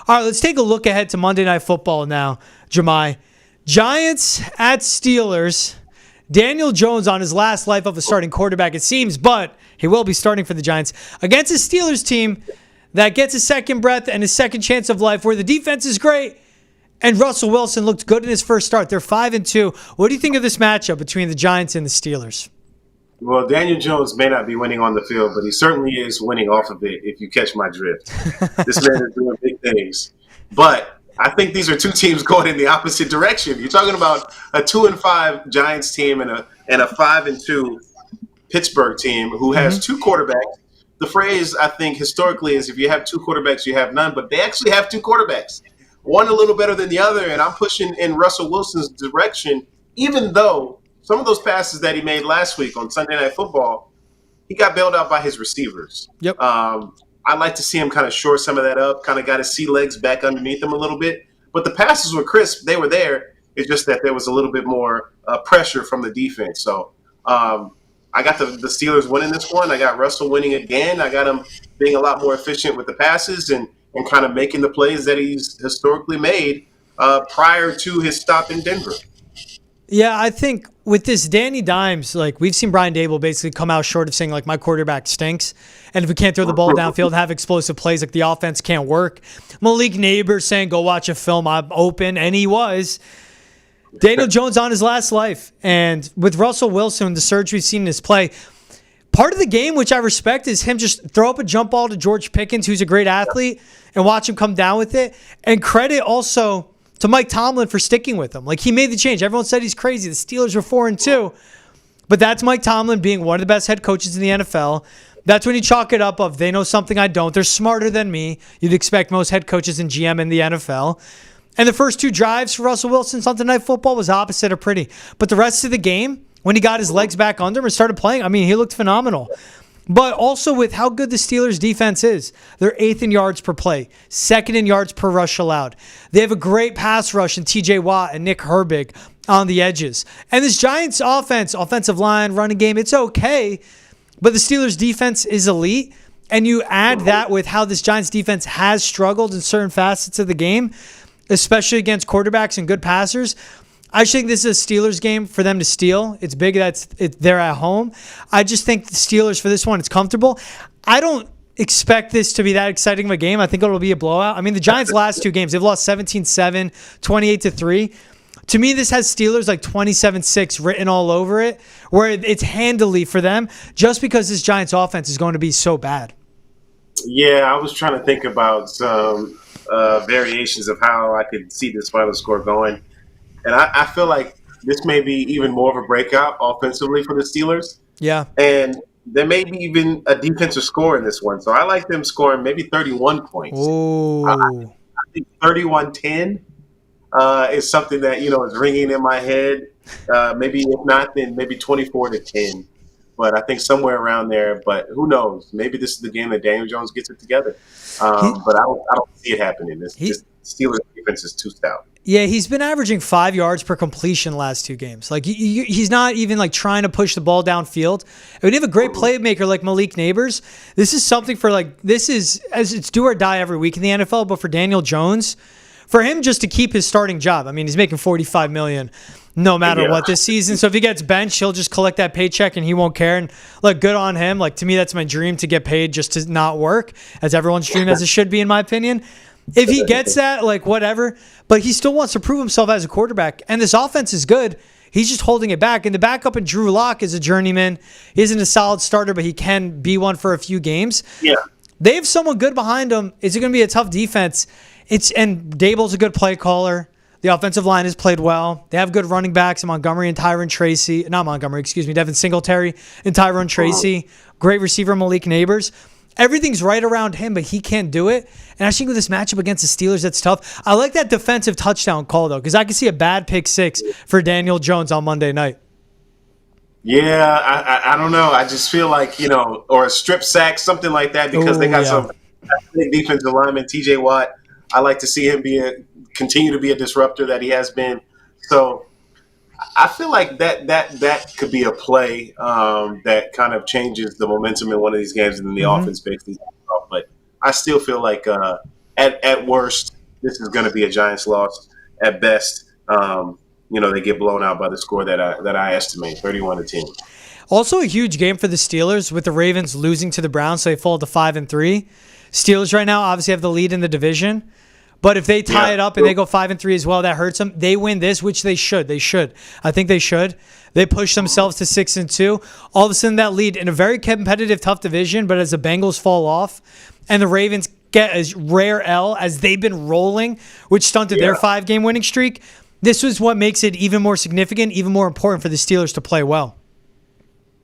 All right, let's take a look ahead to Monday Night Football now, Jahmai. Giants at Steelers. Daniel Jones on his last life of a starting quarterback, it seems, but he will be starting for the Giants against a Steelers team that gets a second breath and a second chance of life, where the defense is great and Russell Wilson looked good in his first start. They're 5-2. What do you think of this matchup between the Giants and the Steelers? Well, Daniel Jones may not be winning on the field, but he certainly is winning off of it, if you catch my drift. This man is doing big things. But I think these are two teams going in the opposite direction. You're talking about a 2-5 Giants team and a 5-2 Pittsburgh team who has two quarterbacks. The phrase, I think, historically is if you have two quarterbacks, you have none. But they actually have two quarterbacks, one a little better than the other. And I'm pushing in Russell Wilson's direction, even though some of those passes that he made last week on Sunday Night Football, he got bailed out by his receivers. Yep. I'd like to see him kind of shore some of that up, kind of got his sea legs back underneath him a little bit. But the passes were crisp. They were there. It's just that there was a little bit more pressure from the defense. So I got the Steelers winning this one. I got Russell winning again. I got him being a lot more efficient with the passes and kind of making the plays that he's historically made prior to his stop in Denver. Yeah, I think with this Danny Dimes, like we've seen Brian Dable basically come out short of saying like my quarterback stinks, and if we can't throw the ball downfield, have explosive plays, like the offense can't work. Malik Neighbors saying go watch a film, I'm open, and he was. Daniel Jones on his last life, and with Russell Wilson, the surge we've seen in his play, part of the game, which I respect, is him just throw up a jump ball to George Pickens, who's a great athlete, and watch him come down with it. And credit also to Mike Tomlin for sticking with him. Like, he made the change. Everyone said he's crazy. The Steelers were 4-2. But that's Mike Tomlin being one of the best head coaches in the NFL. That's when you chalk it up of they know something I don't. They're smarter than me. You'd expect most head coaches and GM in the NFL. And the first two drives for Russell Wilson Sunday Night Football was opposite of pretty. But the rest of the game, when he got his legs back under him and started playing, I mean, he looked phenomenal. But also with how good the Steelers defense is. They're 8th in yards per play, 2nd in yards per rush allowed. They have a great pass rush in TJ Watt and Nick Herbig on the edges. And this Giants offense, offensive line, running game, it's okay. But the Steelers defense is elite. And you add that with how this Giants defense has struggled in certain facets of the game, especially against quarterbacks and good passers. I think this is a Steelers game for them to steal. It's big that they're at home. I just think the Steelers for this one, it's comfortable. I don't expect this to be that exciting of a game. I think it'll be a blowout. I mean, the Giants' last two games, they've lost 17-7, 28-3. To me, this has Steelers like 27-6 written all over it, where it's handily for them just because this Giants offense is going to be so bad. Yeah, I was trying to think about some variations of how I could see this final score going. And I feel like this may be even more of a breakout offensively for the Steelers. Yeah. And there may be even a defensive score in this one. So I like them scoring maybe 31 points. Ooh. I think 31-10 is something that, is ringing in my head. Maybe if not, then maybe 24-10. But I think somewhere around there. But who knows? Maybe this is the game that Daniel Jones gets it together. But I don't see it happening. This Steelers defense is too stout. Yeah, he's been averaging 5 yards per completion last two games. Like he's not even like trying to push the ball downfield. And when you have a great playmaker like Malik Neighbors, this is something for this is as it's do or die every week in the NFL. But for Daniel Jones, for him just to keep his starting job, I mean, he's making $45 million no matter what this season. So if he gets benched, he'll just collect that paycheck and he won't care. And good on him. Like, to me, that's my dream, to get paid just to not work, as everyone's dream, as it should be, in my opinion. If he gets that, whatever. But he still wants to prove himself as a quarterback. And this offense is good. He's just holding it back. And the backup in Drew Lock is a journeyman. He isn't a solid starter, but he can be one for a few games. Yeah. They have someone good behind them. Is it going to be a tough defense? And Dable's a good play caller. The offensive line has played well. They have good running backs, Montgomery and Tyron Tracy. Not Montgomery, excuse me. Devin Singletary and Tyron Tracy. Great receiver, Malik Neighbors. Everything's right around him, but he can't do it. And I think with this matchup against the Steelers, that's tough. I like that defensive touchdown call, though, because I can see a bad pick six for Daniel Jones on Monday night. Yeah, I don't know. I just feel like, or a strip sack, something like that, because they got some defensive lineman, TJ Watt. I like to see him continue to be a disruptor that he has been. So I feel like that could be a play that kind of changes the momentum in one of these games, and then the offense basically. But I still feel like at worst, this is going to be a Giants loss at best. They get blown out by the score that I estimate, 31-10. Also a huge game for the Steelers with the Ravens losing to the Browns, so they fall to 5-3. Steelers right now obviously have the lead in the division. But if they tie it up and they go 5-3 as well, that hurts them. They win this, which they should. I think they should. They push themselves to 6-2. All of a sudden, that lead in a very competitive, tough division. But as the Bengals fall off and the Ravens get a rare L as they've been rolling, which stunted their 5-game winning streak, this was what makes it even more significant, even more important for the Steelers to play well.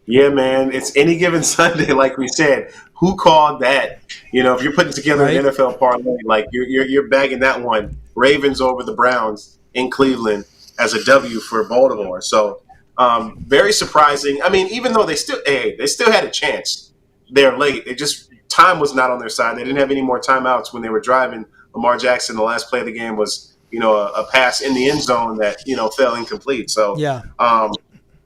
Yeah, man. It's any given Sunday, like we said. Who called that? If you're putting together an NFL parlay, like you're bagging that one, Ravens over the Browns in Cleveland as a W for Baltimore. So very surprising. I mean, even though they still had a chance. They're late. Time was not on their side. They didn't have any more timeouts when they were driving. Lamar Jackson, the last play of the game was a pass in the end zone that fell incomplete. So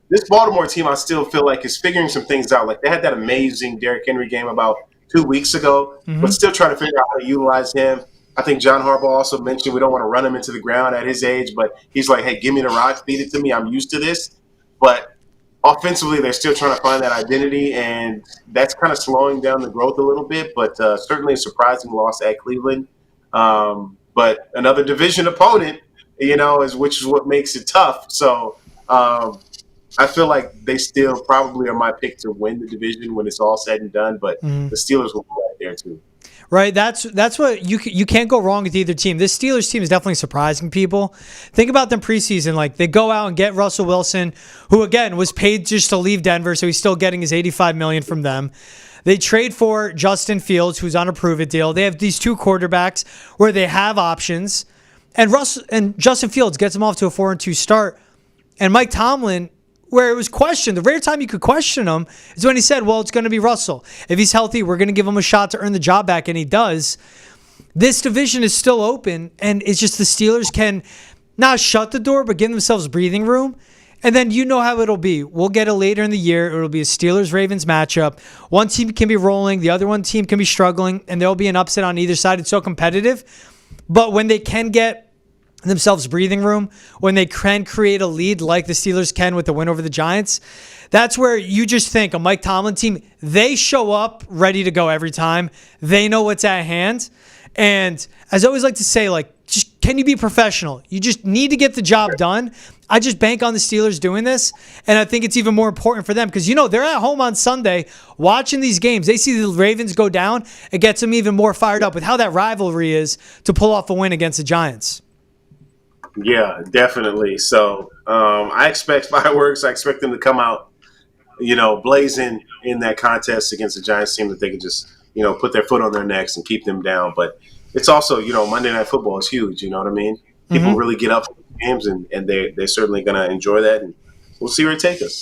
this Baltimore team, I still feel like, is figuring some things out. Like, they had that amazing Derrick Henry game about 2 weeks ago, but still trying to figure out how to utilize him. I think John Harbaugh also mentioned we don't want to run him into the ground at his age, but he's like, hey, give me the rock, feed it to me. I'm used to this. But offensively, they're still trying to find that identity, and that's kind of slowing down the growth a little bit, but certainly a surprising loss at Cleveland. But another division opponent, which is what makes it tough. So, I feel like they still probably are my pick to win the division when it's all said and done, but the Steelers will be right there too. Right, that's what you can't go wrong with either team. This Steelers team is definitely surprising people. Think about them preseason, like they go out and get Russell Wilson, who again was paid just to leave Denver, so he's still getting his $85 million from them. They trade for Justin Fields, who's on a prove-it deal. They have these two quarterbacks where they have options, and Justin Fields gets them off to a 4-2 start, and Mike Tomlin, where it was questioned. The rare time you could question him is when he said, well, it's going to be Russell. If he's healthy, we're going to give him a shot to earn the job back, and he does. This division is still open, and it's just the Steelers can not shut the door, but give themselves breathing room. And then you know how it'll be. We'll get it later in the year. It'll be a Steelers-Ravens matchup. One team can be rolling. The other one team can be struggling, and there'll be an upset on either side. It's so competitive. But when they can get themselves breathing room, when they can create a lead like the Steelers can with the win over the Giants, that's where you just think a Mike Tomlin team, they show up ready to go every time. They know what's at hand. And as I always like to say, just can you be professional? You just need to get the job done. I just bank on the Steelers doing this, and I think it's even more important for them because, they're at home on Sunday watching these games. They see the Ravens go down. It gets them even more fired up with how that rivalry is to pull off a win against the Giants. Yeah, definitely. So I expect fireworks. I expect them to come out, blazing in that contest against the Giants team that they can just, put their foot on their necks and keep them down. But it's also, Monday Night Football is huge. You know what I mean? People really get up for the games, and they're certainly going to enjoy that. And we'll see where it takes us.